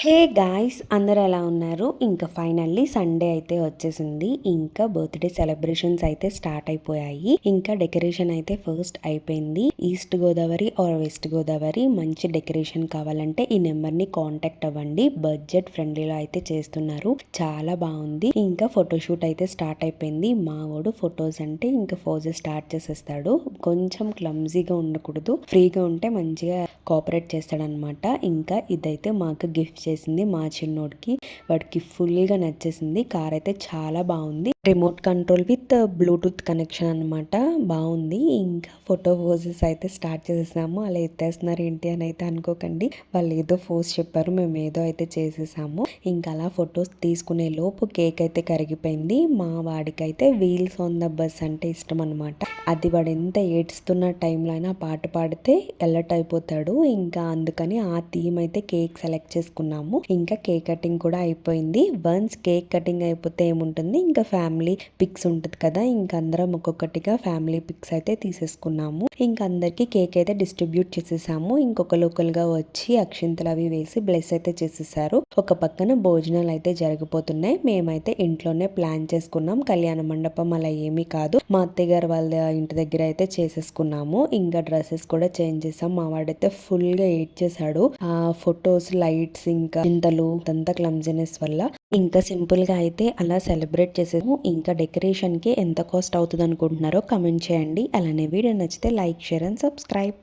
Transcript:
Hey guys, అందరు ఎలా ఉన్నారు? ఇంకా ఫైనల్లీ సండే అయితే వచ్చేసింది. ఇంకా బర్త్డే సెలబ్రేషన్స్ అయితే స్టార్ట్ అయిపోయాయి. ఇంకా డెకరేషన్ అయితే ఫస్ట్ అయిపోయింది. East Godavari or west Godavari మంచి డెకరేషన్ కావాలంటే ఈ నెంబర్ ని కాంటాక్ట్ అవ్వండి. బడ్జెట్ ఫ్రెండ్లీలో అయితే చేస్తున్నారు, చాలా బాగుంది. ఇంకా ఫోటోషూట్ అయితే స్టార్ట్ అయిపోయింది. మావోడు ఫొటోస్ అంటే ఇంకా ఫోజెస్ స్టార్ట్ చేసేస్తాడు. కొంచెం క్లమ్జీగా ఉండకూడదు, ఫ్రీగా ఉంటే మంచిగా కోఆపరేట్ చేస్తాడనమాట. ఇంకా ఇదైతే మాకు గిఫ్ట్ చేసింది మా చిన్నోడికి. వాడికి ఫుల్గా నచ్చేసింది. కార్ అయితే చాలా బాగుంది. Remote control with Bluetooth connection అనమాట, బాగుంది. ఇంకా ఫోటో పోజెస్ అయితే స్టార్ట్ చేసేసాము. అలా ఎత్తేస్తున్నారు ఏంటి అని అయితే అనుకోకండి, వాళ్ళు ఏదో ఫోజ్ చెప్పారు, మేము ఏదో అయితే చేసేసాము. ఇంకా అలా ఫొటోస్ తీసుకునే లోపు కేక్ అయితే కరిగిపోయింది. మా వాడికైతే వీల్స్ ఆన్ ద బస్ అంటే ఇష్టం అనమాట. అది వాడు ఎంత ఏడ్స్తున్న టైంలో అయినా పాట పాడితే అలర్ట్ అయిపోతాడు. ఇంకా అందుకని ఆ థీమ్ అయితే కేక్ సెలెక్ట్ చేసుకున్నాము. ఇంకా కేక్ కటింగ్ కూడా అయిపోయింది. వన్స్ కేక్ కటింగ్ అయిపోతే ఏముంటుంది, ఇంకా ఫ్యామిలీ పిక్స్ ఉంటుంది కదా. ఇంకా అందరం ఒక్కొక్కటిగా ఫ్యామిలీ పిక్స్ అయితే తీసేసుకున్నాము. ఇంకా అందరికి కేక్ అయితే డిస్ట్రిబ్యూట్ చేసేసాము. ఇంకొక లోకల్ గా వచ్చి అక్షింతలు అవి వేసి బ్లెస్ అయితే చేసేసారు. ఒక పక్కన భోజనాలు అయితే జరిగిపోతున్నాయి. మేమైతే ఇంట్లోనే ప్లాన్ చేసుకున్నాం. కళ్యాణ మండపం అలా ఏమీ కాదు, మా అత్తయ్య గారు వాళ్ళ ఇంటి దగ్గర అయితే చేసేసుకున్నాము. ఇంకా డ్రెస్సెస్ కూడా చేంజ్ చేసాం. మా వాడైతే ఫుల్ గా ఎయిట్ చేశాడు. ఆ ఫొటోస్, లైట్స్, ఇంకా చింతలు అంతా క్లమ్జినెస్ వల్ల. ఇంకా సింపుల్ గా అయితే అలా సెలబ్రేట్ చేసాము. ఇంకా డెకరేషన్ కి ఎంత కాస్ట్ అవుతుంది అనుకుంటున్నారో కమెంట్ చేయండి. అలానే వీడియో నచ్చితే లైక్, షేర్ అండ్ సబ్స్క్రైబ్.